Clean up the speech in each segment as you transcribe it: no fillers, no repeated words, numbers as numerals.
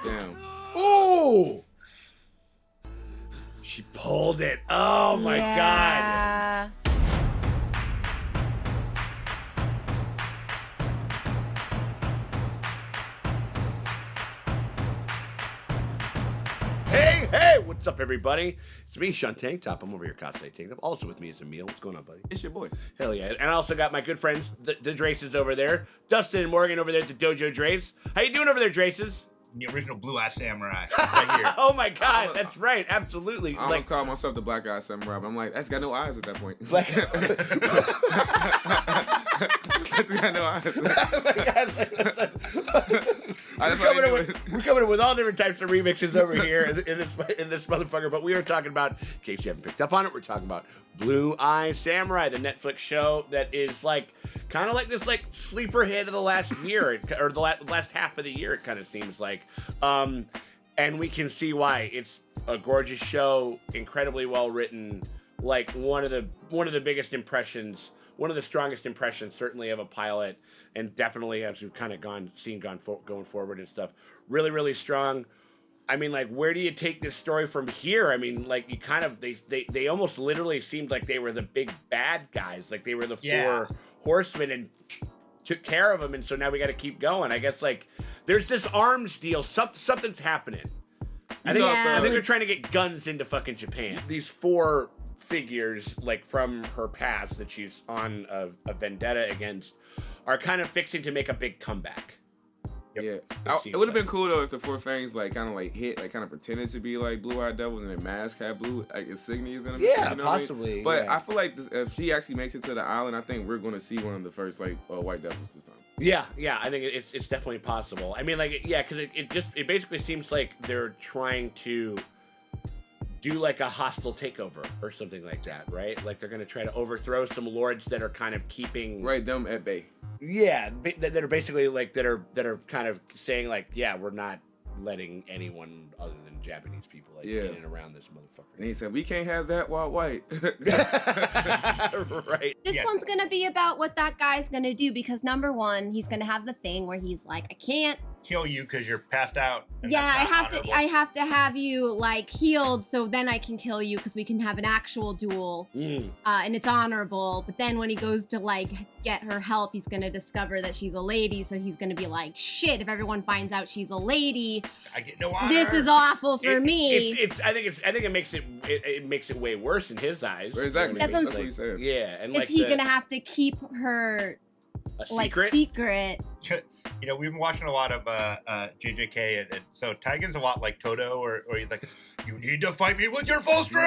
Damn. Ooh! She pulled it. Oh my god. Hey, what's up, everybody? It's me, Sean Tank Top. I'm over here, Cosplay Tank Top. Also with me is Emil. What's going on, buddy? It's your boy. Hell yeah. And I also got my good friends, the Draces over there. Dustin and Morgan over there at the Dojo Drace. How you doing over there, Draces? The original Blue-Eyed Samurai right here. Oh my god, that's right. Absolutely. I almost called myself the Black Eyed Samurai, but I'm like, that's got no eyes at that point. Black That's got no eyes. Oh my god. We're coming in with all different types of remixes over here in this motherfucker, but we are talking about, in case you haven't picked up on it, we're talking about Blue-Eyed Samurai, the Netflix show that is like kind of like this like sleeper hit of the last year, or the last half of the year, it kind of seems like. And we can see why. It's a gorgeous show, incredibly well written, like one of the biggest impressions, one of the strongest impressions, certainly, of a pilot, and definitely as we've kind of going forward and stuff. Really, really strong. I mean, like, where do you take this story from here? I mean, like, you kind of they almost literally seemed like they were the big bad guys, like they were the four horsemen and took care of them, and so now we got to keep going. I guess like there's this arms deal. Something's happening. I think they're trying to get guns into fucking Japan. These four figures, like from her past that she's on a vendetta against, are kind of fixing to make a big comeback. Yep. Yeah, it would have been cool though if the four fangs like kind of like hit, like kind of pretended to be like blue-eyed devils, and their mask had blue like insignias in them. Yeah, you know possibly. I mean? But I feel like if she actually makes it to the island, I think we're going to see one of the first like white devils this time. Yeah, I think it's definitely possible. I mean, like, because it basically seems like they're trying to do like a hostile takeover or something like that, right? Like they're gonna try to overthrow some lords that are kind of keeping them at bay. Yeah, that are basically like that are kind of saying like, yeah, we're not letting anyone other than Japanese people like in and around this motherfucker. And he said, we can't have that while white. Right. This one's gonna be about what that guy's gonna do, because number one, he's gonna have the thing where he's like, I can't kill you because you're passed out. Yeah, I have to have you like healed, so then I can kill you because we can have an actual duel, and it's honorable. But then when he goes to like get her help, he's gonna discover that she's a lady, so he's gonna be like, shit! If everyone finds out she's a lady, I get no honor. This is awful for me. I think it makes it way worse in his eyes. Exactly. That's what he said. Yeah, and is he gonna have to keep her secret? You know, we've been watching a lot of JJK, and so Taigen's a lot like Toto, or he's like, you need to fight me with your full strength!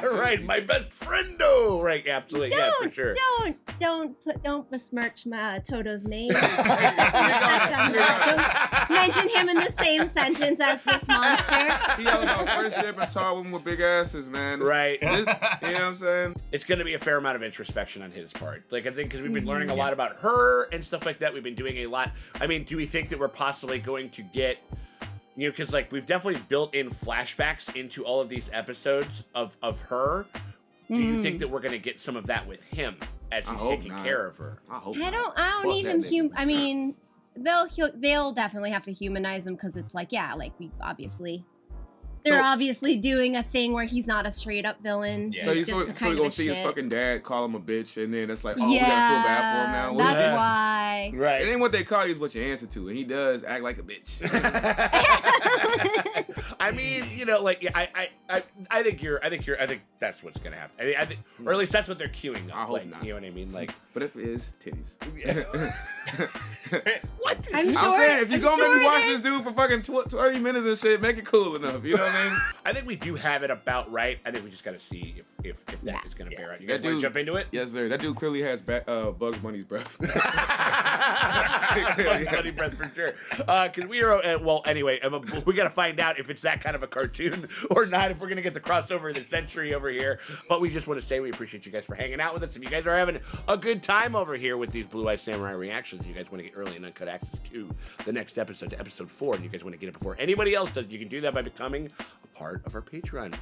Right, my best friendo! Right, absolutely, yeah, for sure. Don't besmirch Toto's name. Don't mention him in the same sentence as this monster. He all about friendship and tall women with big asses, man. Right. You know what I'm saying? It's going to be a fair amount of introspection on his part. Like, I think because we've been learning a lot about her and stuff like that. We've been doing a lot. I mean, do we think that we're possibly going to get, you know, because like we've definitely built in flashbacks into all of these episodes of her. Do you think that we're going to get some of that with him as he's taking care of her? I hope I don't need him I mean, they'll definitely have to humanize him, because it's like, yeah, like they're obviously doing a thing where he's not a straight up villain. Yeah. So you're gonna see his fucking dad call him a bitch, and then it's like, oh, we gotta feel bad for him now. That's why. Right. It ain't what they call you, is what you answer to, and he does act like a bitch. I mean, you know, like I think that's what's gonna happen. I think, or at least that's what they're queuing up. I hope like, not. You know what I mean? Like, but if it is, titties. What? I'm saying, if you're gonna make me watch this dude for fucking 20 minutes and shit, make it cool enough. You know what I mean? I think we do have it about right. I think we just gotta see if that is gonna bear out. You guys want to jump into it? Yes, sir. That dude clearly has Bugs Bunny's breath. Bugs Bunny breath for sure. Because we are well. Anyway, we gotta find out if it's that kind of a cartoon or not. If we're gonna get the crossover of the century over here. But we just want to say we appreciate you guys for hanging out with us. If you guys are having a good time over here with these Blue-Eyed Samurai reactions, you guys want to get early and uncut access to the next episode, to episode 4, and you guys want to get it before anybody else does, you can do that by becoming a part of our Patreon,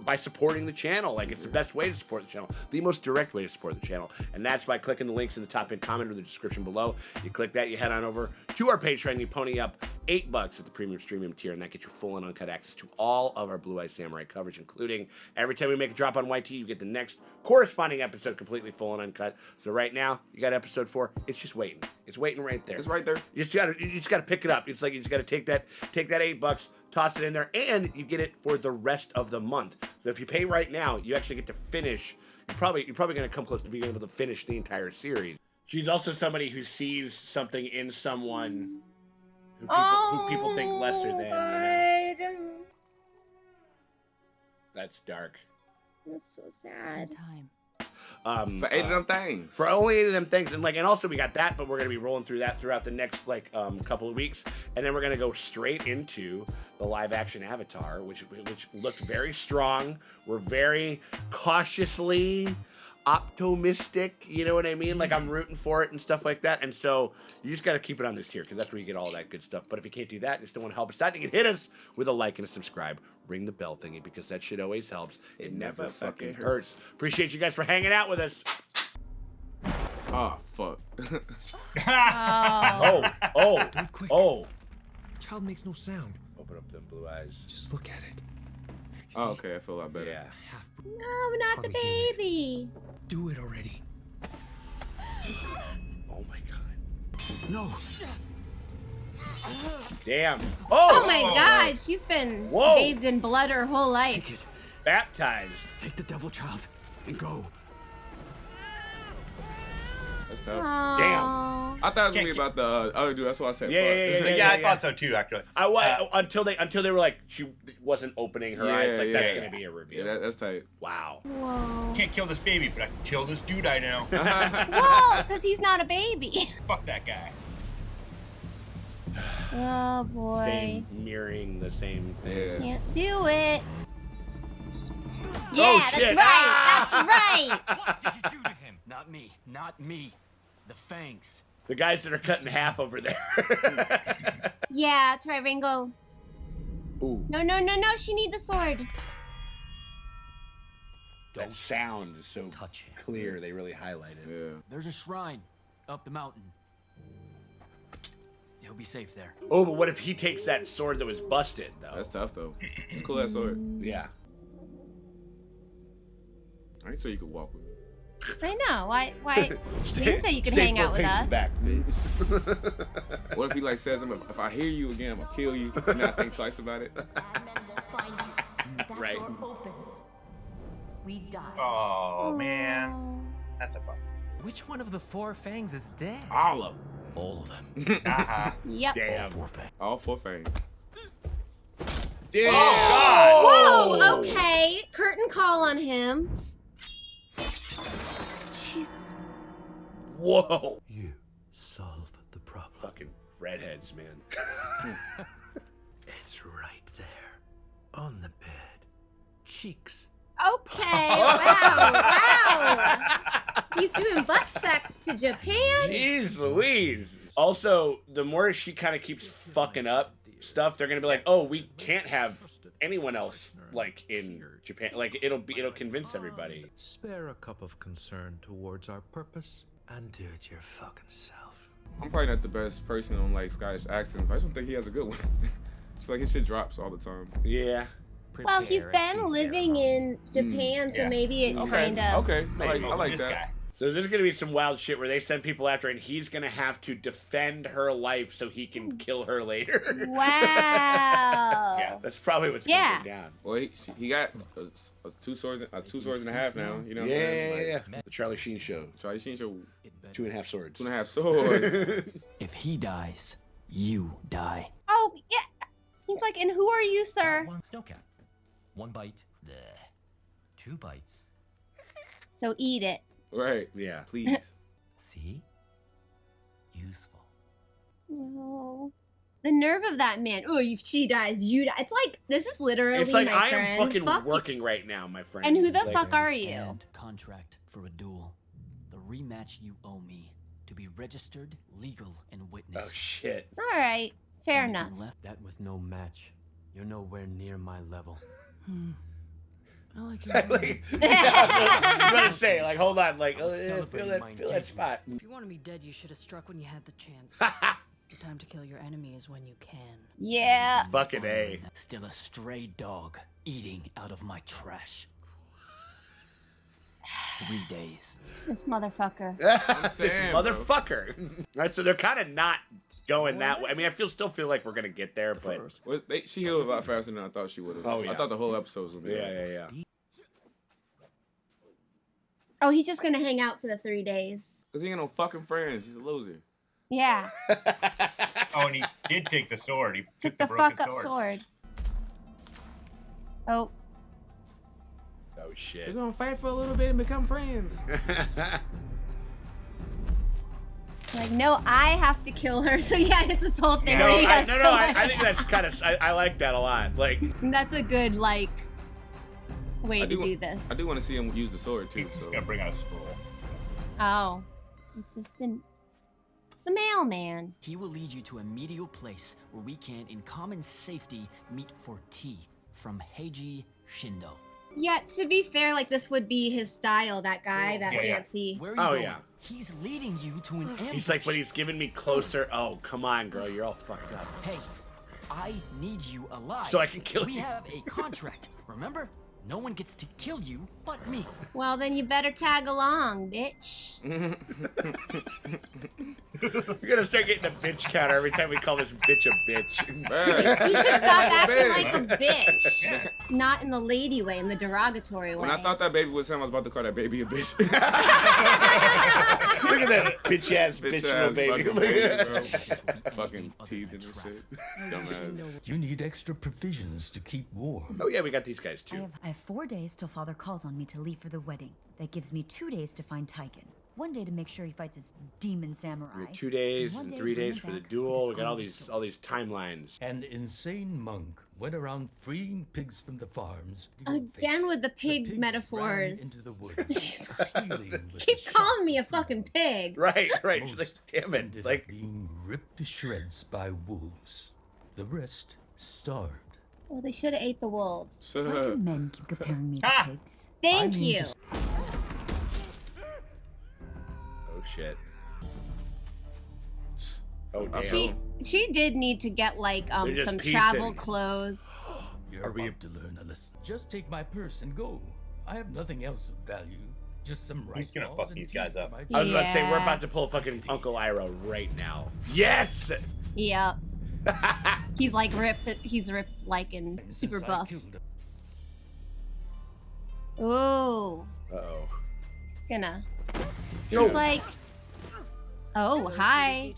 by supporting the channel. Like, it's the best way to support the channel, the most direct way to support the channel, and that's by clicking the links in the top pinned comment or the description below. You click that, you head on over to our Patreon, you pony up $8 at the premium streaming tier, and that gets you full and uncut access to all of our Blue Eye Samurai coverage, including every time we make a drop on YT, you get the next corresponding episode completely full and uncut. So right now, you got episode 4. It's just waiting. It's waiting right there. It's right there. You just gotta pick it up. It's like you just gotta take that $8, toss it in there, and you get it for the rest of the month. So if you pay right now, you actually get to finish. You're probably gonna come close to being able to finish the entire series. She's also somebody who sees something in someone who people think lesser than. You know? That's dark. That's so sad. For 8 of them things. For only 8 of them things, and also we got that, but we're gonna be rolling through that throughout the next couple of weeks, and then we're gonna go straight into the live action Avatar, which looked very strong. We're very cautiously optimistic, you know what I mean? Like I'm rooting for it and stuff like that, and so you just got to keep it on this tier because that's where you get all that good stuff. But if you can't do that and you still want to help us out, you can hit us with a like and a subscribe, ring the bell thingy because that shit always helps. It never fucking hurts. Appreciate you guys for hanging out with us. Oh fuck. Oh. Do it quick. Oh. The child makes no sound. Open up them blue eyes. Just look at it. Oh, okay, I feel a lot better. Yeah. No, not the baby. Do it already. Oh my god. No. Damn. Oh my god, she's been Whoa. bathed in blood her whole Take life. it. Baptized. Take the devil child and go. That's tough. Aww. I thought it was gonna be about the other dude. That's what I said. Yeah, I thought so too, actually. Until they were like she wasn't opening her eyes. Like that's gonna be a reveal. Yeah, that's tight. Wow. Whoa. Can't kill this baby, but I can kill this dude I know. Well, because he's not a baby. Fuck that guy. Oh boy. Same mirroring the same thing. Yeah. Can't do it. Yeah, shit. that's right. What did you do to him? Not me. Not me. The fangs. The guys that are cut in half over there. Yeah, that's right, Ringo. Ooh. No, she need the sword. That sound is so Touch him. clear. They really highlight it. Yeah. There's a shrine up the mountain. He'll be safe there. Oh, but what if he takes that sword that was busted though? That's tough though. It's cool that sword. Yeah. I ain't so you could walk with me. I know. Why? We didn't say you could hang out with us. Back, bitch. What if he like says, if I hear you again, I'm gonna kill you. And not think twice about it. Bad men will find you. That Right. door opens. We die. Oh man, that's a bummer. Which one of the 4 fangs is dead? All of them. All of them. Uh-huh. Yep. Damn. 4 fangs. All 4 fangs. Damn. Oh Whoa. Okay. Curtain call on him. Jeez. Whoa. You solve the problem. Fucking redheads, man. It's right there. On the bed. Cheeks. Okay. Wow. He's doing butt sex to Japan. Jeez Louise. Also, the more she kind of keeps fucking up stuff, they're gonna be like, oh, we can't have anyone else like in Japan. Like it'll convince everybody. Spare a cup of concern towards our purpose and do it your fucking self. I'm probably not the best person on like Scottish accents, but I just don't think he has a good one. I feel like his shit drops all the time. Yeah. Well, he's been living in Japan, so Yeah. maybe it kind of. Okay. I like This that. guy. So there's gonna be some wild shit where they send people after her, and he's gonna have to defend her life so he can kill her later. Wow. Yeah. That's probably what's Yeah. going down. Well, he got two swords and a half now. You know. What I'm Yeah, saying? Like, yeah. The Charlie Sheen Show. Charlie Sheen show 2.5 swords. 2.5 swords. If he dies, you die. Oh, yeah. He's like, and who are you, sir? One snowcat. 1 bite. Bleh. 2 bites. So eat it. Right. Yeah. Please. See? Useful. No. The nerve of that man. Oh, if she dies, you die. It's like, this is literally It's like my I friend. am fucking Fuck you. working right now, my friend. And who the Like, fuck are you? And contract for a duel. The rematch you owe me to be registered, legal, and witnessed. Oh shit. All right. Fair Anything enough. left? That was no match. You're nowhere near my level. I like it. Like, I was gonna say, like, hold on, like, I was feel celebrating my that spot. If you wanted me dead, you should have struck when you had the chance. Ha The time to kill your enemies when you can. Yeah. Fucking A. Still a stray dog eating out of my trash. 3 days. This motherfucker. I'm This saying, bro. motherfucker. All right, so they're kind of not going that way. I mean, I still feel like we're gonna get there, but Well, she healed a lot faster than I thought she would have. Oh, yeah. I thought the whole episode was gonna be yeah. Oh, he's just gonna hang out for the 3 days. Cause he ain't no fucking friends. He's a loser. Yeah. Oh, and he did take the sword. He Took took the broken fuck up sword. Oh. Oh We're shit. gonna fight for a little bit and become friends. Like, no, I have to kill her. So yeah, it's this whole thing. No, where he I has to I think that's kind of I like that a lot. Like That's a good like way to do this. I do want to see him use the sword too. He's So gonna bring out a scroll. Oh, it's just it's the mailman. He will lead you to a medial place where we can, in common safety, meet for tea from Heiji Shindo. Yeah, to be fair, like this would be his style. That guy, that Yeah, yeah. fancy. Where are you Oh, going? yeah. He's leading you to an ambush. he's like, but he's giving me closer. Oh, come on, girl, you're all fucked up. Hey, I need you alive. So I can kill we you. have a contract, remember? No one gets to kill you but me. Well, then you better tag along, bitch. We're gonna start getting a bitch counter every time we call this bitch a bitch. You should stop acting like a bitch. Not in the lady way, in the derogatory way. when I thought that baby was him, I was about to call that baby a bitch. Look at that bitch ass little baby. fucking baby, bro. Fucking teeth and shit. Dumbass. You need extra provisions to keep warm. Oh yeah, we got these guys I too. have 4 days till father calls on me to leave for the wedding. That gives me 2 days to find Taiken. 1 day to make sure he fights his demon samurai. We got 2 days One and day 3 to bring days him for the back duel. with We got his all these timelines. An insane monk went around freeing pigs from the farms. Again with the pig pigs metaphors. ran into the woods, squealing with Keep the calling me a sharp fucking pig. Right. She's Most like, damn it. ended Like, up being ripped to shreds by wolves. The rest starved. Well, they should have ate the wolves. Why do men keep comparing me to Ah! pigs? Thank I mean you. to oh shit. Oh damn. She did need to get like They're just some piecing. travel clothes. You're about to learn a lesson. Just take my purse and go. I have nothing else of value. Just some rice He's gonna balls fuck and these tea guys for up. my I was about to say we're Yeah. about to pull fucking Uncle Iroh right now. Yes. Yep. He's like ripped. He's ripped like in since super I buff. killed him. Ooh. Uh-oh. Gonna. Yo. She's like. Oh, hi.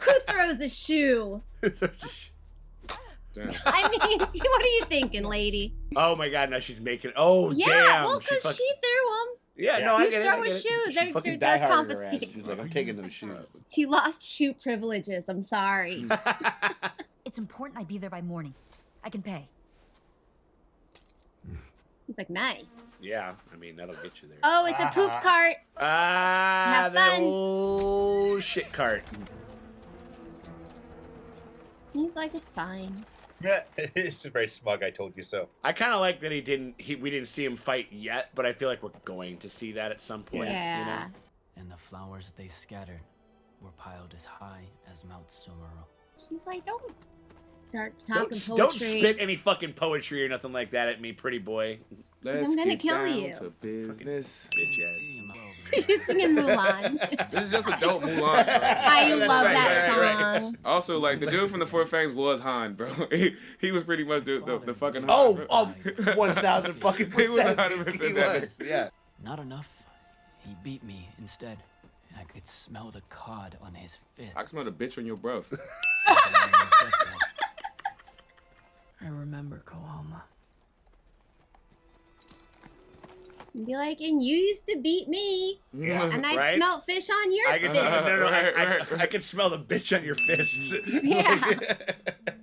Who throws a shoe? Damn. I mean, what are you thinking, lady? Oh my god, now she's making. Oh Yeah, damn. well, because fuck- she threw them. Yeah, no, I You get it. throw I a get it. shoe, She they're- fucking they're dieharded her ass. confiscated. She's like, I'm taking them shoes. She lost shoe privileges. I'm sorry. It's important I be there by morning. I can pay. He's like, nice. Yeah, I mean that'll get you there. Oh, it's a poop cart. Ah, Have that fun. old shit cart. He's like, it's fine. It's a very smug. I told you so. I kind of like that we didn't see him fight yet, but I feel like we're going to see that at some point. Yeah. You know? And the flowers they scattered were piled as high as Mount Sumeru. She's like, don't start talking Don't, poetry. don't spit any fucking poetry or nothing like that at me, pretty boy. Let's I'm gonna get kill down you. to business. Bitch ass. He's singing Mulan. This is just a dope Mulan. Bro. I love Right, that right, song. Also, like the dude from the Four Fangs was Han, bro. He was pretty much the fucking Han. Oh, bro. 1,000 fucking He was percent. 100% He that was, yeah. Not enough. He beat me instead. And I could smell the cod on his fist. I can smell the bitch on your breath. I remember Kohalma. Be like, and you used to beat me, and I Right? smelt fish on your I can, fist. I can smell the bitch on your fists. Yeah.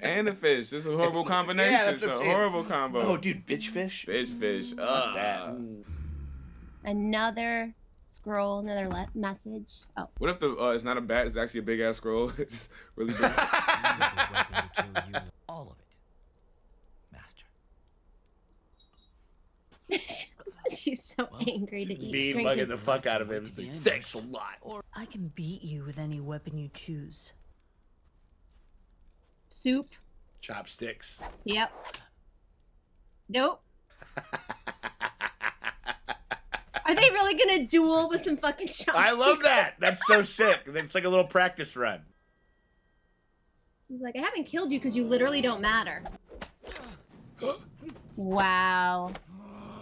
And the fish. This is a horrible combination. Yeah, It's that's what a I'm saying. horrible combo. Oh, dude, bitch fish. Bitch fish. That. Another scroll, another message. Oh, What if the it's not a bat? It's actually a big ass scroll. It's just really big. All of it, Master. she's so Well, angry to eat. Mean drink mugging his- the fuck out of him. Thanks a lot. I can beat you with any weapon you choose. Soup. Chopsticks. Yep. Nope. Are they really gonna duel with some fucking chopsticks? I love that. That's so sick. It's like a little practice run. She's like, I haven't killed you because you literally don't matter. Wow.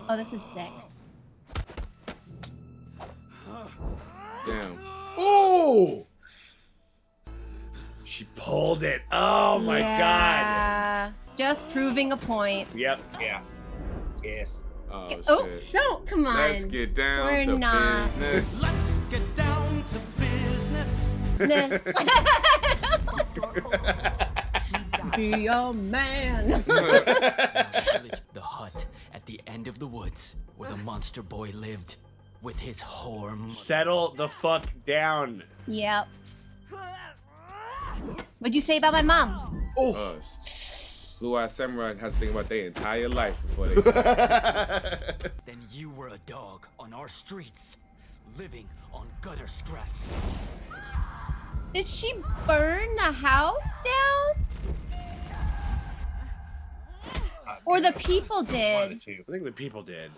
Oh, this is sick. Damn. Ooh! She pulled it. Oh my Yeah. Just proving a point. god. Yep. Yeah. Yes. Oh, Oh, shit. don't, come on. Let's get down We're to not. business. Let's get down to business. This. Be a man. The hut at the end of the woods where the monster boy lived with his whore. Settle the fuck down. Yep. What'd you say about my mom? Oh, Blue-Eyed Samurai has to think about their entire life before they. Then you were a dog on our streets, living on gutter scraps. Did she burn the house down? Or the people One of the did? two. I think the people did.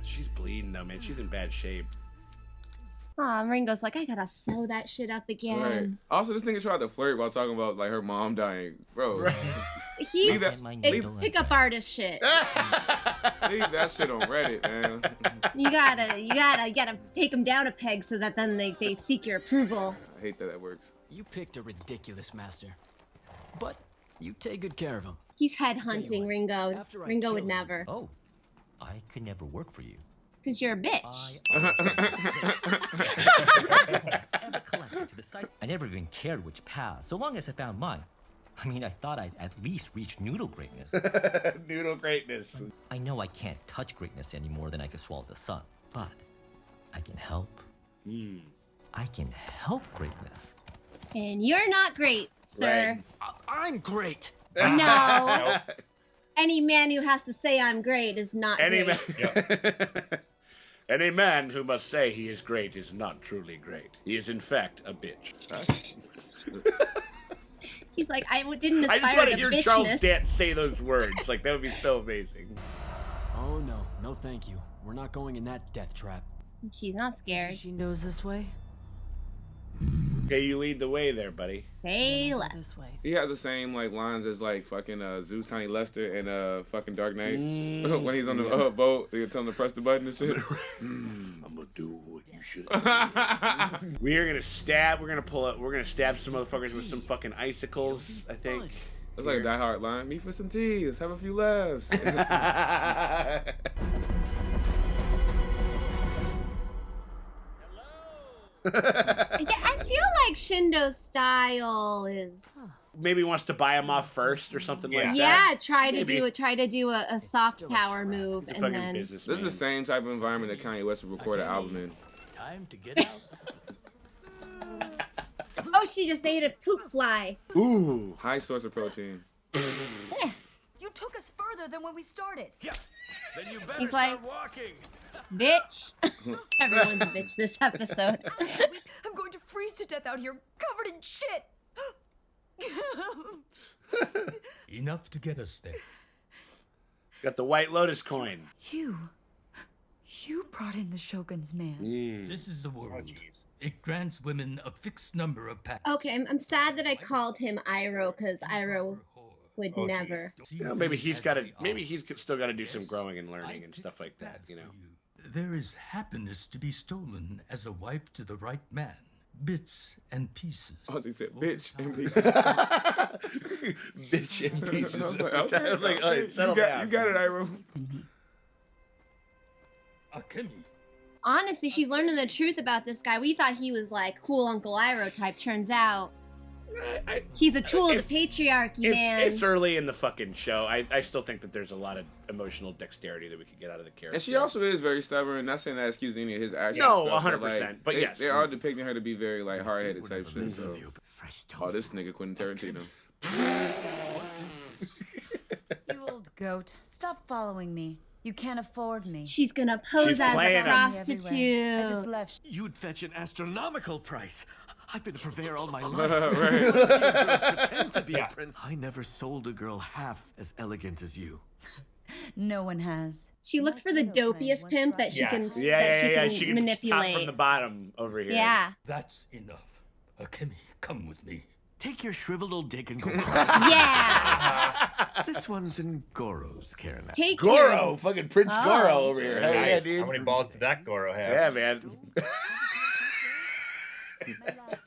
She's bleeding though, man. She's in bad shape. Aw, Ringo's like, I gotta sew that shit up again. Right. Also, this nigga tried to flirt while talking about like her mom dying, bro. He's Leave that- it's pickup artist shit. Leave that shit on Reddit, man. You gotta take them down a peg so that then they seek your approval. I hate that works. You picked a ridiculous master, but you take good care of him. He's headhunting Ringo. after I Ringo would kill him- never. Oh, I could never work for you. Because you're a bitch. Ever collected to the size. I never even cared which path, so long as I found mine. I mean, I thought I'd at least reach noodle greatness. Noodle greatness. I know I can't touch greatness any more than I can swallow the sun, but I can help. I can help greatness. And you're not great, sir. I'm great. No. Any man who has to say I'm great is not Any great. man, any man who must say he is great is not truly great. He is in fact a bitch. He's like, I didn't I aspire just want to to hear Charles bitchness. Dance say those words. Like that would be so amazing. Oh no, thank you. We're not going in that death trap. She's not scared. She knows this way. Okay, you lead the way there, buddy. Say This way. less. He has the same like lines as like fucking Zeus, Tiny Lester, and fucking Dark Knight when he's on the boat. They tell him to press the button and shit. I'm gonna do what you should. We are gonna stab. We're gonna pull up. We're gonna stab some motherfuckers with some fucking icicles. I think. That's like a Die Hard line. Meet for some tea. Let's have a few laughs. Yeah, I feel like Shindo's style is. Maybe he wants to buy him off first or something like that. Yeah, try to Maybe. do a soft power move, The and fucking then business. This is the same type of environment that Kanye West would record an album in. Time to get out. oh, she just ate a poop fly. Ooh. High source of protein. You took us further than when we started. Then you better He's like, walking. bitch. Everyone's a bitch this episode. I'm going to freeze to death out here, covered in shit. Enough to get us there. Got the White Lotus coin. You brought in the Shogun's man. This is the Oh, world. jeez. It grants women a fixed number of packs. Okay, I'm sad that I called him Iroh because Iroh would Oh, never. Yeah, maybe he's got to. Maybe he's still got to do some growing and learning and stuff like that. You know. There is happiness to be stolen as a wife to the right man. Bits and pieces. Oh, they said bitch and pieces. Bitch in pieces. I was like, okay, I was like, all right, you settle got, down. you got it, Iroh. Akemi. Honestly, she's learning the truth about this guy. We thought he was like cool Uncle Iroh type. Turns out he's a tool of the patriarchy, man. It's early in the fucking show. I still think that there's a lot of emotional dexterity that we could get out of the character. And she also is very stubborn. Not saying that excuses any of his actions. No, stuff, 100%, like, but they, yes. they are depicting her to be very like hard-headed type shit. So, oh, this nigga Quentin Tarantino. You old goat. Stop following me. You can't afford me. She's gonna pose She's as playing a 'em. prostitute. I just left. You'd fetch an astronomical price. I've been a purveyor all my Right. life. Pretend to be Yeah. a prince. I never sold a girl half as elegant as you. No one has. She looked for the dopiest pimp that she Yeah. can Yeah. she She can can manipulate. top from the bottom over here. Yeah. That's enough. Akemi, come with me. Take your shriveled old dick and go cry. Yeah. This one's in Goro's care now. Take Goro, your- fucking Prince Oh. Goro over here. Hell yeah, Nice. dude. How many balls did that Goro have? Yeah, man.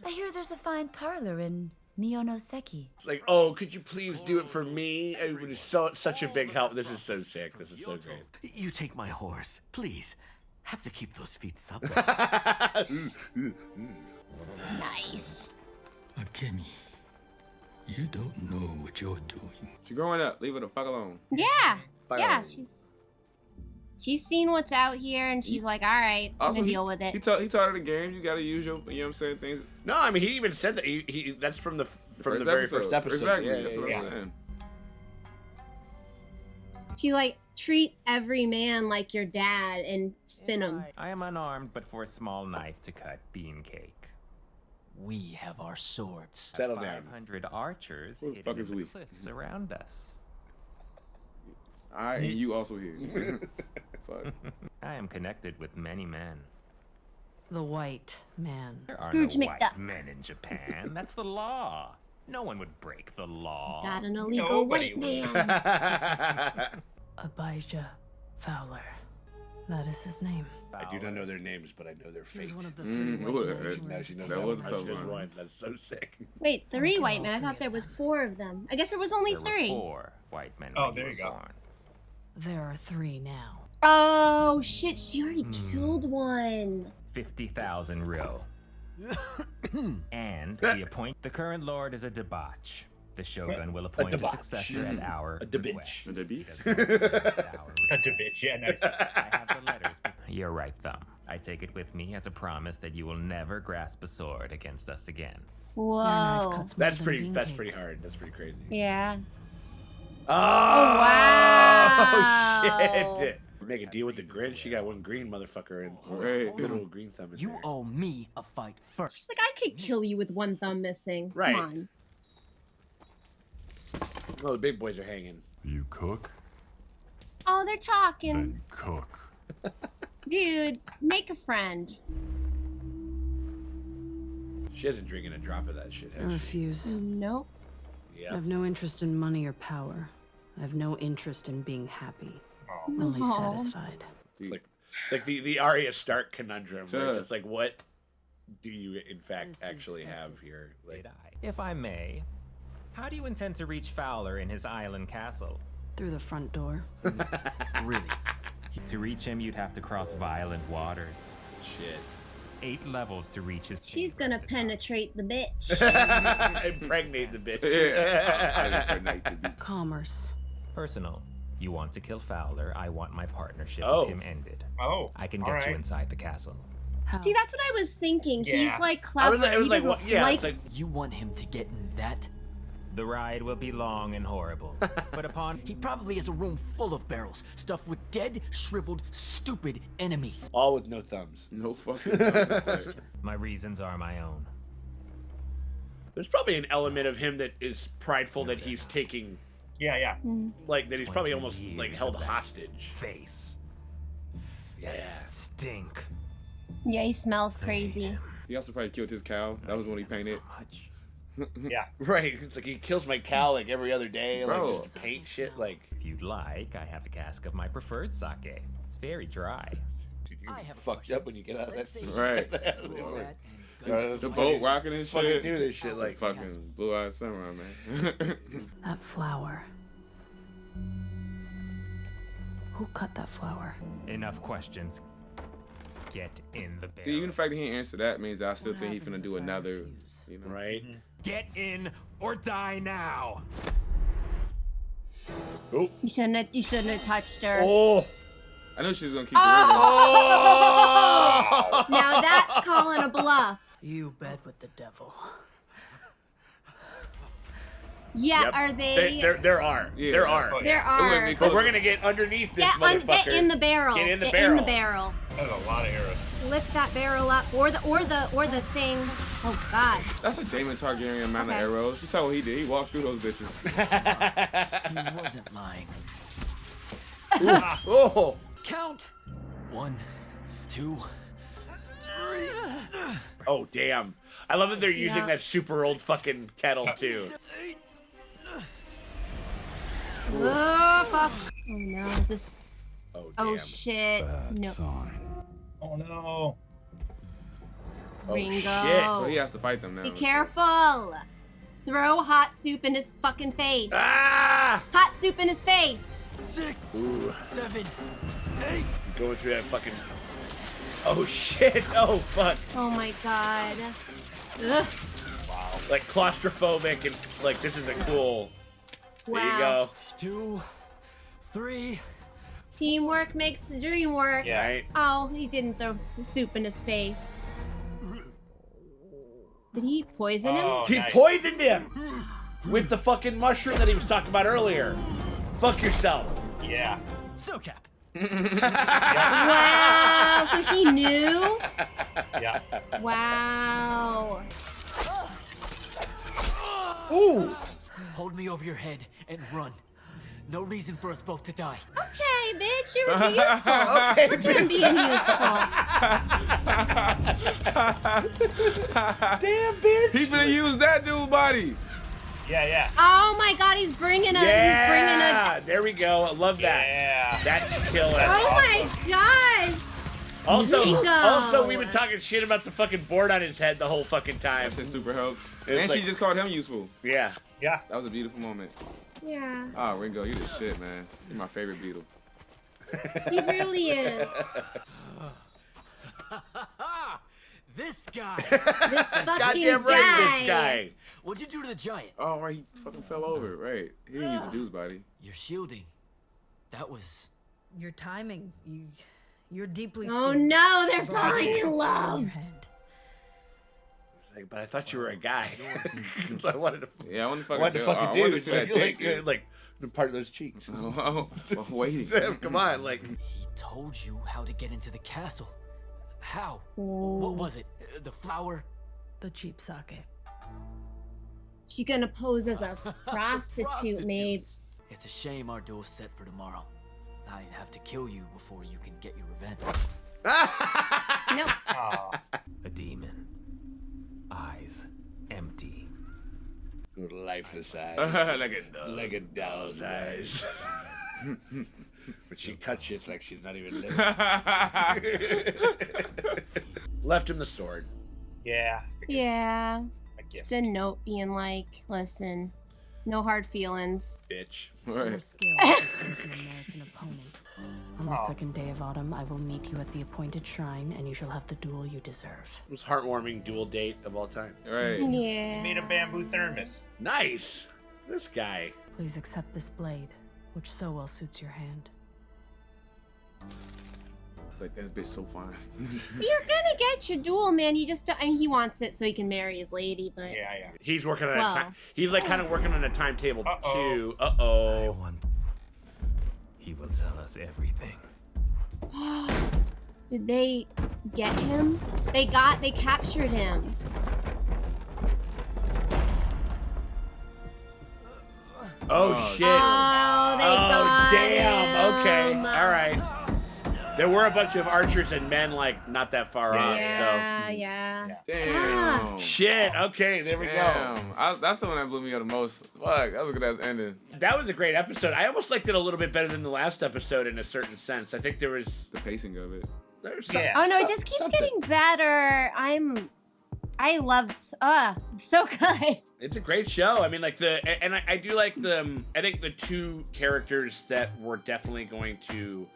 I hear there's a fine parlor in Mionoseki. It's like, oh, could you please do it for me? It was such a big help. This is so sick. This is so great. You take my horse, please. Have to keep those feet up. Nice. Akemi, you don't know what you're doing. She's growing up. Leave her the fuck alone. Yeah. Fire. Yeah, she's seen what's out here and she's like, all right, I'm Also, gonna deal with it. He taught her the game. You gotta use your, you know what I'm saying, things. No, I mean, he even said that. He that's from the First very first episode. Exactly. Yeah, That's what yeah. I'm saying. She's like, treat every man like your dad and spin him. I am unarmed, but for a small knife to cut bean cake. We have our swords. Settle down. 500 archers Who the fuck hidden is in the we? cliffs around us. And you also here. Fuck. I am connected with many men. The white man. There Scrooge are no McDuck. white men in Japan. That's the law. No one would break the law. Got an illegal Nobody white would. man. Abijah Fowler. That is his name. I do not know their names, but I know their He was fate. one of the Mm, three ooh, white men who Now were she knows That that was one. a Now tough she knows one. one. That's so sick. Wait, three Okay, white all men. I three thought of there was them. 4 of them. I guess there was only There 3. were 4 white men Oh, when there you you were go. born. There are 3 now. Oh shit, she already killed one. 50,000 ryo. And we appoint the current lord as a debauch. The shogun will appoint a debauch. successor at our A debitch. request. The beach. At our That's a request. bitch. Yeah, nice. I have the letters. You're right, Thumb. I take it with me as a promise that you will never grasp a sword against us again. Whoa. Your knife cuts more That's than pretty. bean That's cake. pretty hard. That's pretty crazy. Yeah. Oh, wow. shit! Make a deal with the Grinch. She got one green motherfucker and Right. little green thumb. In You there. owe me a fight first. She's like, I could kill you with one thumb missing. Right. Come on. Oh, the big boys are hanging. You cook? Oh, they're talking. Then cook. Dude, make a friend. She hasn't drinking a drop of that shit, I has she? refuse. Nope. I Yeah. have no interest in money or power. I have no interest in being happy. Only Aw. satisfied. Like the Arya Stark conundrum. Where Sure. it's just like, what do you in fact This is actually have expected. here? Like, If I may, how do you intend to reach Fowler in his island castle? Through the front door. Really? To reach him, you'd have to cross violent waters. shit. 8 levels to reach his She's chamber gonna at the top. penetrate the bitch. Impregnate the bitch. Yeah. I impregnate the beach. Commerce. Personal. You want to kill Fowler, I want my partnership Oh. with him ended. Oh, I can all get you right. inside the castle. How? See, that's what I was thinking. Yeah. He's like I clever. was, it was he like, doesn't what? Yeah. like It's like, You want him to get in that? The ride will be long and horrible, but upon He probably has a room full of barrels, stuffed with dead, shriveled, stupid enemies. all with no thumbs. No fucking. Like, my reasons are my own. There's probably an element of him that is prideful that he's taking, Yeah, yeah. like that he's probably 20 almost like years held of that hostage. Face. Yeah. Stink. Yeah, he smells crazy. he also probably killed his cow. That was when he painted. So much. Yeah. Right. It's like he kills my cow like every other day. Like Bro. just paint shit. Like, If you'd like, I have a cask of my preferred sake. It's very dry. dude, you I have a fucked question. up when you get out of that. Let's say scene. he Right. gets through all that and goes The to boat rocking and Fucking shit. do this shit like. Fucking blue eyed samurai, man. That flower. Who cut that flower? Enough questions. Get in the barrel. See, even the fact that he ain't answered that means I still What think he's happens finna do if I another. refuse? You know. Right. Get in or die now. Oh. You shouldn't have touched her. Oh. I knew she was gonna keep the Oh. Now that's calling a bluff. You bed with the devil. Yeah, Yep. are they? There are. Yeah. There are. Oh, There It wouldn't are. be But we're gonna get underneath this motherfucker. Get in the barrel. Get in the Get barrel. in the barrel. There's a lot of arrows. Flip that barrel up, or the thing. Oh God. That's a Damon Targaryen amount of arrows. You saw what he did. He walked through those bitches. He wasn't lying. Oh. Count. 1, 2, 3. Oh damn. I love that they're using that super old fucking kettle too. Oh fuck. Oh no. Is this? Oh damn. Oh shit. No. Oh no. Ringo. Shit. So he has to fight them now. Be careful. Throw hot soup in his fucking face. Ah! Hot soup in his face. 6, Ooh. 7, 8. Going through that fucking. Oh shit. Oh fuck. Oh my God. Ugh. Like claustrophobic and like this is a cool. Wow. There you go. 2, 3. Teamwork makes the dream work. Yeah. Right. Oh, he didn't throw soup in his face. Did he poison him? Oh, He nice. poisoned him with the fucking mushroom that he was talking about earlier. Fuck yourself. Yeah. Snowcap. Wow. So he knew? Yeah. Wow. Ooh. Hold me over your head and run. No reason for us both to die. Okay, bitch, you're useful. Okay, look at him being useful. Damn, bitch. He finna use that dude body. Yeah. Oh my God, he's bringing a. Yeah. He's bringing a. There we go. I love that. Yeah. That's killer. Oh my gosh. Ringo. Also, we've been talking shit about the fucking board on his head the whole fucking time. That shit super helped. It's And like- she just called him useful. Yeah. Yeah. That was a beautiful moment. Yeah, Oh, Ringo, you the shit, man. You're my favorite Beatle. he really is. This guy. This fucking Goddamn right, this guy. What'd you do to the giant? Oh, right, he fucking fell over. Right. He didn't use the dude's body. Your shielding. That was. Your timing. You're deeply. Oh skilled. no, they're You've falling already in got your love. head. Like, but I thought you were a guy. So I wanted to. Yeah, I wanted to fucking, Wanted to fucking I do wanted to it. see that dick, dude. like the part of those cheeks. Oh, waiting. Come on, like. He told you how to get into the castle. How? What was it? The flower? The cheap sake. She's gonna pose as a prostitute, maybe. It's a shame our duel's set for tomorrow. I'd have to kill you before you can get your revenge. Nope. A demon. Eyes empty. Lifeless eyes. Like a doll's eyes. But she cuts you, it's like she's not even living. Left him the sword. Yeah. Yeah. I guess. Just a note being like, listen, no hard feelings. Bitch. Your Right. skill makes you merits an opponent. On the second day of autumn, I will meet you at the appointed shrine, and you shall have the duel you deserve. Most heartwarming duel date of all time. Right. Yeah. Made a bamboo thermos. Nice. This guy. Please accept this blade, which so well suits your hand. Like, that bitch so fine. You're gonna get your duel, man. You just don't, I mean, he wants it so he can marry his lady, but Yeah. He's working on Well. a time. He's like kind of working on a timetable too. I Uh-oh. want. He will tell us everything. did they get him? They captured him. Oh shit. Oh, they got damn. him. Okay. All right. There were a bunch of archers and men like not that far off. Yeah. Damn. So shit. Okay, there we go. Damn. That's the one that blew me out the most. Fuck, that was a good ass ending. That was a great episode. I almost liked it a little bit better than the last episode in a certain sense. I think there was The pacing of it. there's some, Yeah. Oh no, it just keeps something. getting better. I loved so good. It's a great show. I mean, like I do like the. I think the two characters that we're definitely going to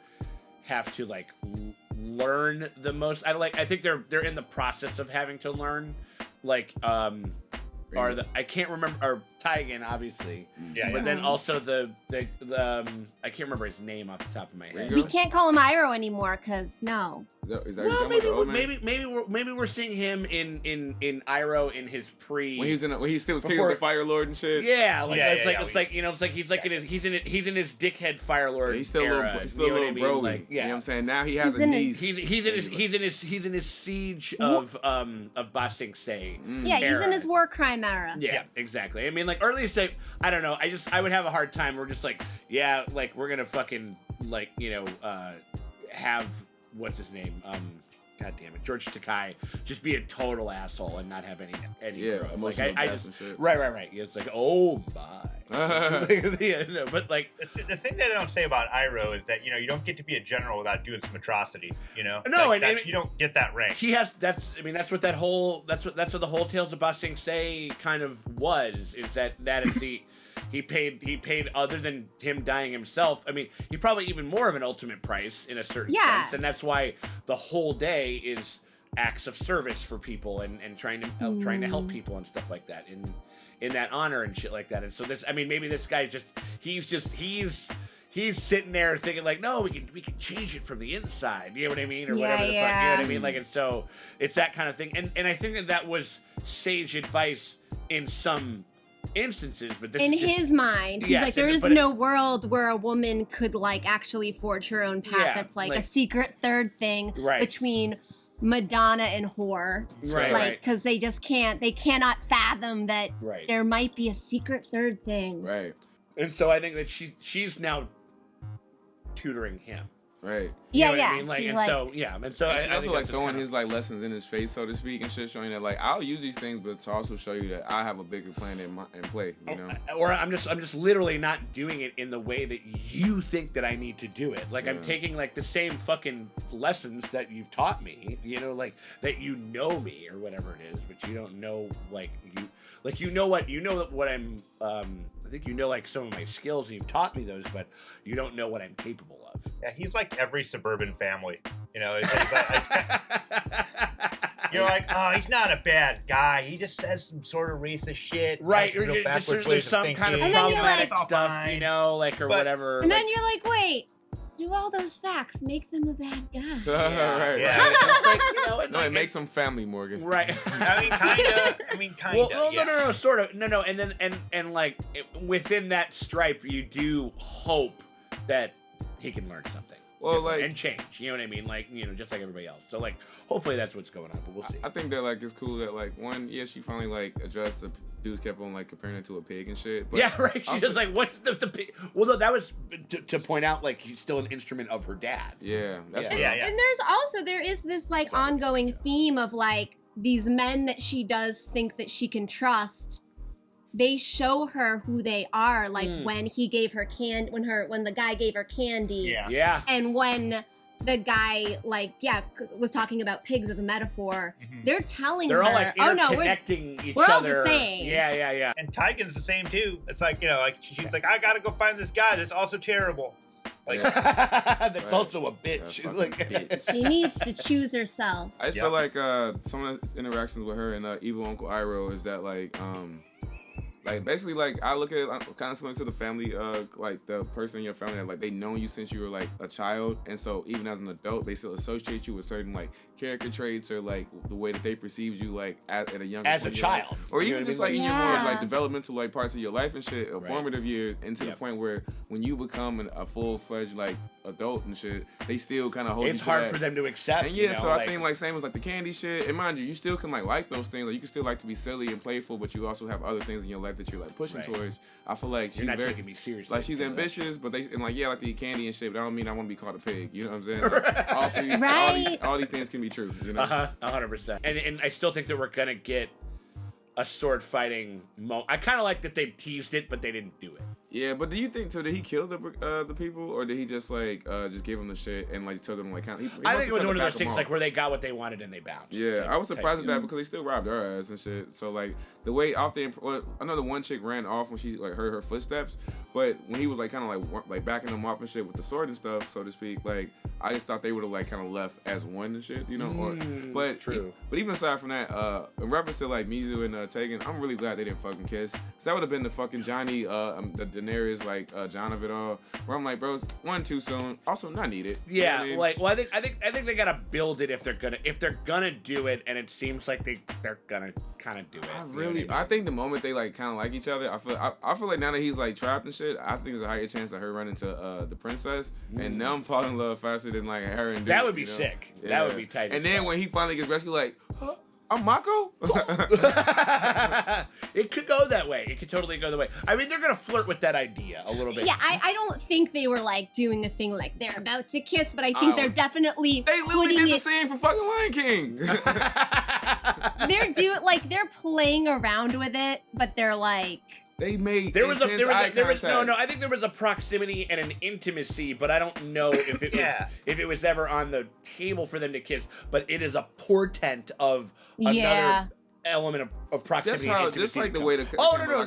have to like learn the most. I think they're in the process of having to learn. Like are the I can't remember or Taigen obviously. Yeah. But then also the I can't remember his name off the top of my head. We can't call him Iroh anymore, cause no. Is that Well, maybe we're seeing him in Iroh in his pre when he still was taking the Fire Lord and shit. Yeah, it's like he's in his dickhead Fire Lord. Yeah, he's still era, a little bro. Like, you know what I'm saying? Now he has a niece. He's in his siege of Ba Sing Se. Yeah, he's in his war crime era. Yeah, exactly. I mean, like, or at least I don't know. I would have a hard time. We're just like, yeah, like we're gonna fucking like have what's his name? God damn it, George Takei just be a total asshole and not have any growth. Like I just right. It's like, oh my. But like the thing that I don't say about Iroh is that you don't get to be a general without doing some atrocity. No, like, you don't get that rank. He has. That's what the whole Tales of Ba Sing Se kind of was. Is that is the. He paid other than him dying himself. I mean, he probably even more of an ultimate price in a certain sense, and that's why the whole day is acts of service for people and trying to help people and stuff like that in that honor and shit like that. And so maybe this guy he's sitting there thinking like, no, we can change it from the inside. You know what I mean, or whatever the fuck. You know what I mean? Like, and so it's that kind of thing. And I think that was sage advice in some instances, but in his mind, he's like, there is no world where a woman could like actually forge her own path. That's like a secret third thing between Madonna and whore, because they just cannot fathom that there might be a secret third thing, and so I think that she's now tutoring him. Right. You know what I mean? Like, and so I also like throwing his like lessons in his face, so to speak, and shit, showing that like I'll use these things, but to also show you that I have a bigger plan in play. You know. Or I'm just literally not doing it in the way that you think that I need to do it. Like I'm taking like the same fucking lessons that you've taught me. Like that me or whatever it is, but you don't know what I'm. I think like some of my skills, and you've taught me those, but you don't know what I'm capable of. Yeah, he's like every suburban family. You're like, oh, he's not a bad guy. He just says some sort of racist shit. Right. There's some kind of problematic stuff, or whatever. And then you're like, wait. Do all those facts make them a bad guy? It makes them family, Morgan. Right. I mean, kind of. Well, no, sort of. No, and then like within that stripe, you do hope that he can learn something. Well, and change. You know what I mean? Like, just like everybody else. So like, hopefully that's what's going on, but we'll see. I think that like it's cool that like she finally like addressed the dudes kept on like comparing it to a pig and shit. But yeah, right. She's just like, what's the pig? Well, no, that was to point out like he's still an instrument of her dad. Yeah, that's And there is this like ongoing theme of like these men that she does think that she can trust. They show her who they are, like when he gave her when the guy gave her candy, and when the guy was talking about pigs as a metaphor. They're telling her, all like connecting each we're other. All the same. Yeah. And Taigen's the same too. It's like she's like, I gotta go find this guy that's also terrible. Like that's also a bitch. She needs to choose herself. I just feel like some of the interactions with her and evil Uncle Iroh is that like basically like I look at it kind of similar to the family, like the person in your family that like they know you since you were like a child, and so even as an adult they still associate you with certain like character traits or like the way that they perceive you like at a young as a child, or even just like in your more like developmental like parts of your life and shit, formative years, and to the point where when you become a full-fledged like adult and shit, they still kind of hold you to it's hard that. for them to accept. And so I think like same as like the candy shit, and mind you still can like those things, like you can still like to be silly and playful, but you also have other things in your life that you're like pushing towards. I feel like you're not taking me seriously. Like she's ambitious, but I like to eat candy and shit, but I don't mean I want to be called a pig. You know what I'm saying? Like, all these things can be true. You know? 100%. And I still think that we're gonna get a sword fighting moment. I kind of like that they teased it, but they didn't do it. Yeah, but do you think did he kill the people, or did he just like just give them the shit and like tell them like kind of? I think it was one of those things like where they got what they wanted and they bounced. Yeah, I was surprised at that because they still robbed her ass and shit. So like the way off I know the one chick ran off when she like heard her footsteps, but when he was like kind of like backing them off and shit with the sword and stuff, so to speak, like I just thought they would have like kind of left as one and shit, you know. But true. But even aside from that, in reference to like Mizu and Tegan, I'm really glad they didn't fucking kiss, because that would have been the fucking Johnny the Daenerys like John of it all. Where I'm like, bro, one too soon. Also, not needed. You know Yeah, what I mean? like, well, I think they gotta build it if they're gonna do it, and it seems like they're gonna kind of do it. I think the moment they like kind of like each other, I feel like now that he's like trapped and shit, I think there's a higher chance of her running into the princess and them fall in love faster than like her and Duke, that would be you know? sick. Yeah. That would be tight. And then when he finally gets rescued, like, huh? I'm Mako? It could go that way. It could totally go that way. I mean, they're gonna flirt with that idea a little bit. Yeah, I don't think they were like doing a thing like they're about to kiss, but I think they're definitely They literally putting did the it. scene from fucking Lion King. They're playing around with it, but they're like. They made there was no. contact. I think there was a proximity and an intimacy, but I don't know if it if it was ever on the table for them to kiss. But it is a portent of another element of proximity. Just like the way the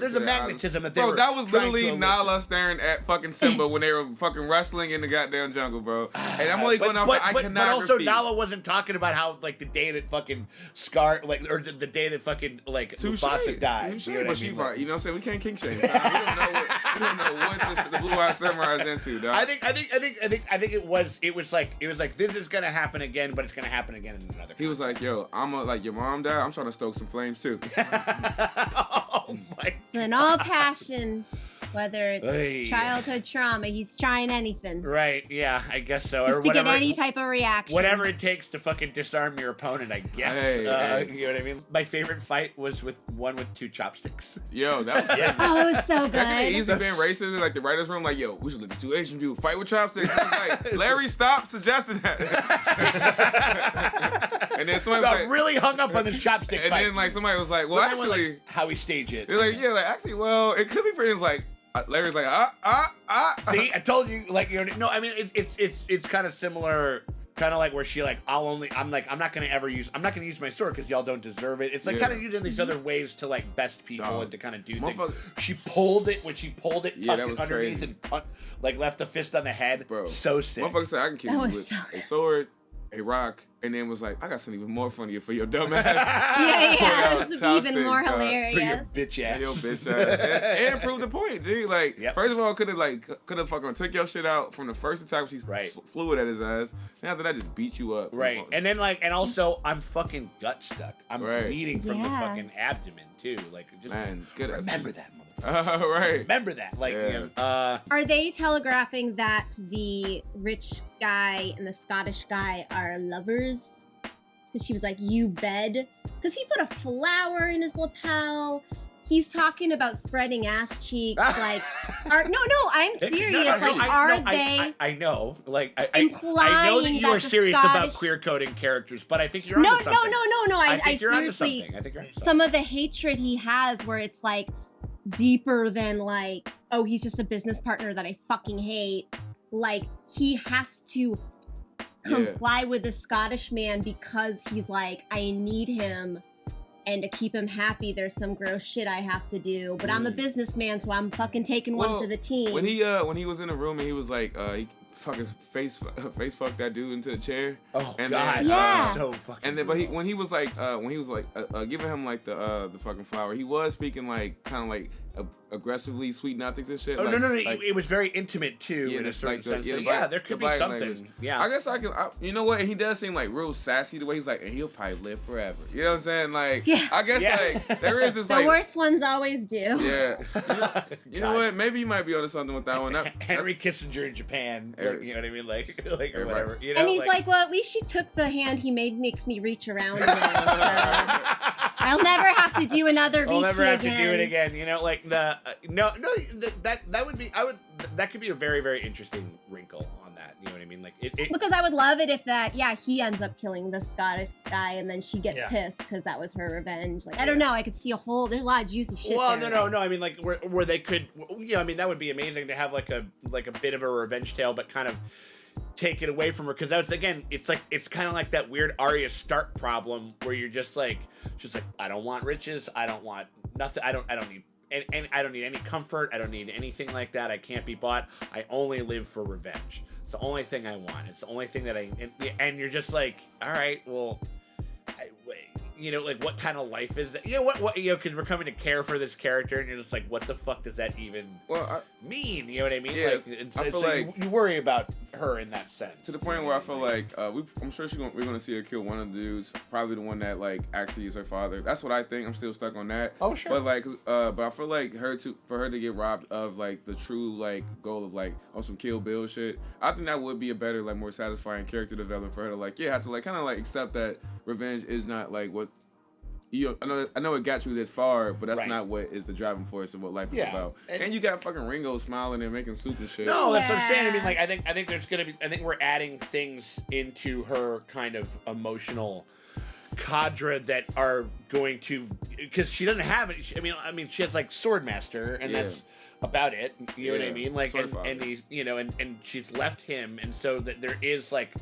there's a magnetism that they bro, were that was trying literally to Nala staring at fucking Simba when they were fucking wrestling in the goddamn jungle, bro. And I'm only going off. I cannot. But also, repeat. Nala wasn't talking about how like the day that fucking Scar or the day that fucking like Mufasa died. Touche, You know what but I mean? you know what I'm saying? We can't kink shame. We don't know what the Blue-Eyed Samurai is into, dog. I think it was like this is gonna happen again, but it's gonna happen again in another. He was like, "Yo, like your mom died. I'm trying to stoke some flames too." Oh my! So in all passion, whether it's childhood trauma, he's trying anything. Right? Yeah, I guess so. Just or to whatever, get any type of reaction. Whatever it takes to fucking disarm your opponent, I guess. Hey. You know what I mean? My favorite fight was with one with 2 chopsticks. Yo, that was Oh, it was so good. That could be easy being racist in like the writers' room. Like, yo, we should let the 2 Asian people fight with chopsticks. I was like, Larry, stop suggesting that. And then somebody was got like, really hung up on the chopstick and fight. then like somebody was like, well, But then we're actually, like, how we stage it. they're like, yeah, like actually, well, it could be pretty. It's like Larry's like, See, I told you, like, you know, no, I mean, it's kind of similar, kind of like where she like, I'm not gonna use my sword because y'all don't deserve it. It's like kind of using these other ways to like best people and to kind of do things. She pulled it tucked that was it underneath crazy. and like left the fist on the head. Bro, so sick. Motherfucker said I can kill That you was with so a sword, a rock, and then was like, I got something even more funnier for your dumb ass. Yeah, this would be even more Chopsticks, dog. hilarious. For your bitch ass. Yo, bitch ass. And prove the point, G. Like, first of all, could have fucking took your shit out from the first attack. She flew it at his ass. And after that, just beat you up. Right. And then like, and also, I'm fucking gut stuck. I'm Right. bleeding from the Yeah. fucking abdomen too. Like, just Man, good ass. remember that, motherfucker. Right. Remember that. Like, Yeah. you know, Are they telegraphing that the rich guy and the Scottish guy are lovers? Because she was like, you bed. Because he put a flower in his lapel. He's talking about spreading ass cheeks. Like, I'm serious. I know. Like, I implying know that you that are the serious about Scottish- queer coding characters, but I think you're No, onto something. no. I I think you're onto seriously, something. I think you're onto some of the hatred he has where it's like deeper than like, oh, he's just a business partner that I fucking hate. Like, he has to comply with the Scottish man because he's like, I need him, and to keep him happy, there's some gross shit I have to do. But I'm a businessman, so I'm fucking taking one for the team. When he was in the room and he was like, he fucking face fucked that dude into the chair. Oh and God, then, Yeah. so fucking. And then, but when he was like giving him like the fucking flower, he was speaking like kind of like aggressively sweet nothings and shit. Oh like, no! like, It was very intimate too, in a it's certain like the- sense. yeah, So, the yeah, black- there could the be black something. language. Yeah, I guess you know what? He does seem like real sassy the way he's like, and he'll probably live forever. You know what I'm saying? Like, Yeah. I guess like there is this the like, worst ones always do. yeah. You know what? Maybe you might be onto something with that one. Henry Kissinger in Japan. You know what I mean? Like or Everybody. whatever. You know, And he's like, well, at least she took the hand he makes me reach around with. So I'll never have to do another I'll reachy never have again. to do it again. You know, like the that would be. That could be a very, very interesting wrinkle on that. You know what I mean? Like it Because I would love it if he ends up killing the Scottish guy and then she gets pissed because that was her revenge. Like, I don't know. I could see there's a lot of juicy shit Well, there. no. I mean, like where they could, I mean, that would be amazing to have like a bit of a revenge tale, but kind of take it away from her, because that's again, it's kind of like that weird Arya Stark problem where you're just like, I don't want riches, I don't want nothing, I don't need. And I don't need any comfort. I don't need anything like that. I can't be bought. I only live for revenge. It's the only thing I want. It's the only thing that and you're just like, all right, well, you know, like what kind of life is that? You know what you know, because we're coming to care for this character, and you're just like, what the fuck does that even mean? You know what I mean? Yeah, like, I feel so like you worry about her in that sense. To the point where I feel like I'm sure we're gonna see her kill one of the dudes, probably the one that like actually is her father. That's what I think. I'm still stuck on that. Oh sure. But like, but I feel like for her to get robbed of like the true like goal of like some Kill Bill shit, I think that would be a better, like more satisfying character development for her to like have to like kind of like accept that revenge is not like what I know it got you this far, but that's not what is the driving force of what life is about. And you got fucking Ringo smiling and making soup and shit. No, that's what I'm saying. I mean, like, I think there's gonna be. I think we're adding things into her kind of emotional cadre that are going to, because she doesn't have it. I mean, she has like Swordmaster, and that's about it. You know what I mean? Like, and he's, you know, and she's left him, and so that there is like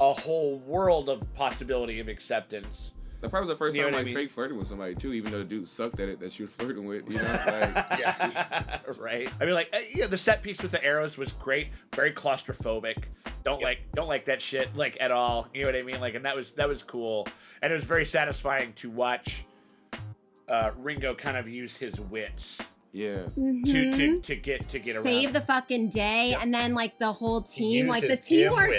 a whole world of possibility of acceptance. That probably was the first time like fake flirting with somebody too, even though the dude sucked at it that she was flirting with. You know, like right? I mean, like the set piece with the arrows was great, very claustrophobic. Don't like that shit like at all. You know what I mean? Like, and that was cool, and it was very satisfying to watch Ringo kind of use his wits. Yeah. To get around. Save the fucking day, and then like the whole team, like the teamwork,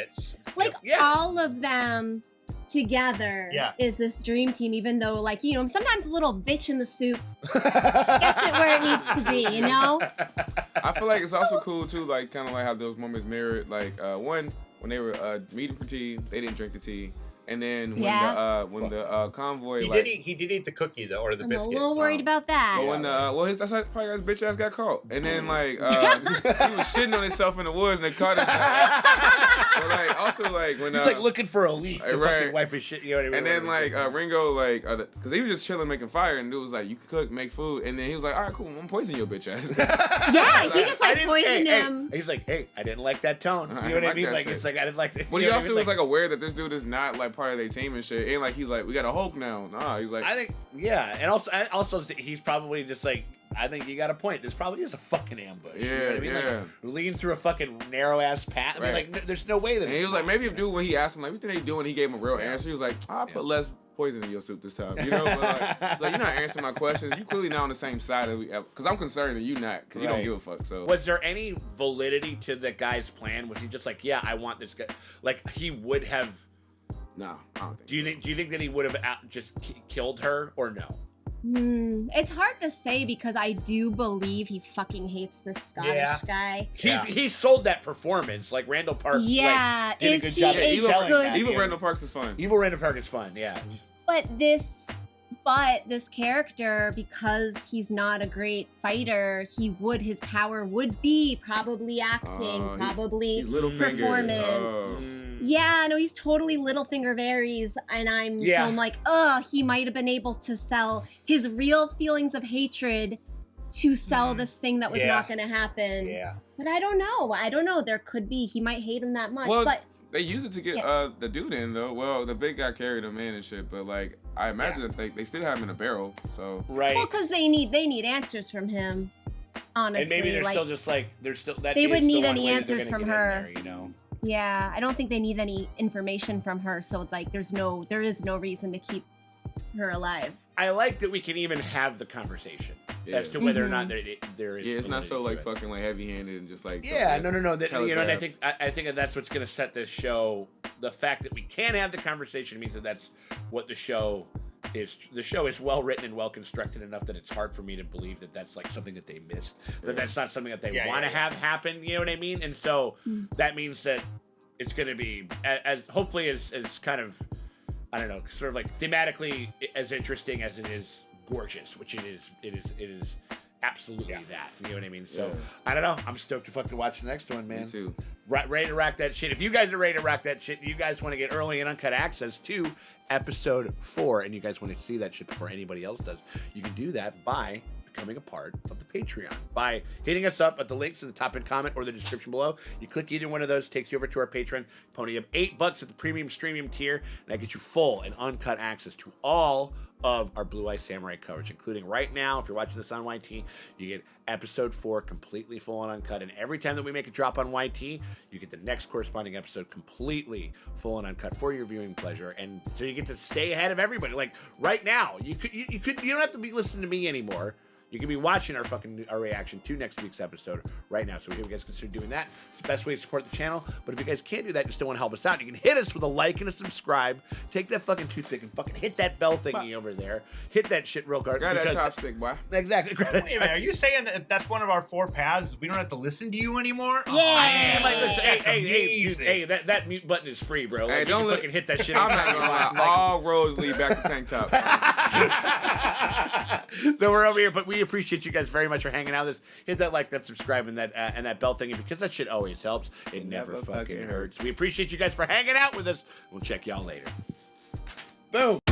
like all of them together is this dream team, even though, like, you know, sometimes a little bitch in the soup gets it where it needs to be, you know? I feel like it's also cool too, like kind of like how those moments mirrored, like when they were meeting for tea, they didn't drink the tea. And then when the convoy, he did eat the cookie though, or the biscuit. I'm a little worried about that. But when that's like probably his bitch ass got caught, and then like he was shitting on himself in the woods, and they caught his ass. But like also like when he's like looking for a leaf to fucking wipe his shit. You know what I mean? And then like Ringo like because he was just chilling making fire, and dude was like, you can cook, make food, and then he was like, all right, cool, I'm poisoning your bitch ass. He just like poisoned him. He's like, hey, I didn't like that tone. You know what I mean? Like it's like I didn't like. But he also was like aware that this dude is not like part of their team and shit. And like he's like, we got a Hulk now. Nah, he's like, I think and also he's probably just like, I think you got a point. This probably is a fucking ambush. Yeah, you know what I mean? Like, lean through a fucking narrow ass path. I mean, like, there's no way that. And he was like, maybe if dude, when he asked him like, what did they do, and he gave him a real answer, he was like, I'll put less poison in your soup this time. You know, but like you're not answering my questions. You clearly not on the same side of because I'm concerned and you not, because you don't give a fuck. So was there any validity to the guy's plan? Was he just like, yeah, I want this guy? Like he would have. No, I don't think. Do you think that he would have just killed her or no? It's hard to say because I do believe he fucking hates this Scottish guy. He sold that performance like Randall Park. Yeah, did is he a good? Even Randall Park is fun. Evil Randall Park is fun. Yeah. But this character, because he's not a great fighter, his power would be probably acting, probably performance. Yeah, no, he's totally Littlefinger Varys, and so I'm like, he might have been able to sell his real feelings of hatred to sell this thing that was not going to happen. Yeah. But I don't know. There could be. He might hate him that much. Well, but they used it to get the dude in, though. Well, the big guy carried him in and shit, but like, I imagine that they still have him in a barrel, so. Right. Well, because they need answers from him, honestly. And maybe they're still just like, they would need any answers from her. There, you know? Yeah, I don't think they need any information from her, so like there is no reason to keep her alive. I like that we can even have the conversation as to whether or not there is. Yeah, it's not so like fucking like heavy-handed and just like. Yeah, no. That, you know, and I think that's what's gonna set this show. The fact that we can have the conversation means that's what the show is. The show is well written and well constructed enough that it's hard for me to believe that that's like something that they missed. That that's not something that they want to have happen. You know what I mean? And so that means that it's going to be as hopefully as kind of, I don't know, sort of like thematically as interesting as it is gorgeous, which it is absolutely that. You know what I mean? So I don't know. I'm stoked to fucking watch the next one, man. Me too. Ready to rock that shit. If you guys are ready to rock that shit, you guys want to get early and uncut access to episode 4, and you guys want to see that shit before anybody else does, you can do that by becoming a part of the Patreon by hitting us up at the links in the top-end comment or the description below. You click either one of those, takes you over to our Patreon. Pony up $8 at the premium streaming tier, and that gets you full and uncut access to all of our Blue Eye Samurai coverage, including right now, if you're watching this on YT, you get episode 4 completely full and uncut. And every time that we make a drop on YT, you get the next corresponding episode completely full and uncut for your viewing pleasure. And so you get to stay ahead of everybody. Like right now, you don't have to be listening to me anymore. You can be watching our reaction to next week's episode right now. So if you guys consider doing that, it's the best way to support the channel. But if you guys can't do that and still want to help us out, you can hit us with a like and a subscribe. Take that fucking toothpick and fucking hit that bell thingy over there. Hit that shit real hard. Grab that chopstick, boy. Exactly. Wait a minute, are you saying that that's one of our 4 paths? We don't have to listen to you anymore? Yeah. Hey, that mute button is free, bro. Hey, Like, don't fucking hit that shit. I'm not gonna lie. All roads lead back to Tank Top. So we're over here, but we appreciate you guys very much for hanging out with us. Hit that like, that subscribe, and that bell thing, because that shit always helps. It never fucking hurts. We appreciate you guys for hanging out with us. We'll check y'all later. Boom.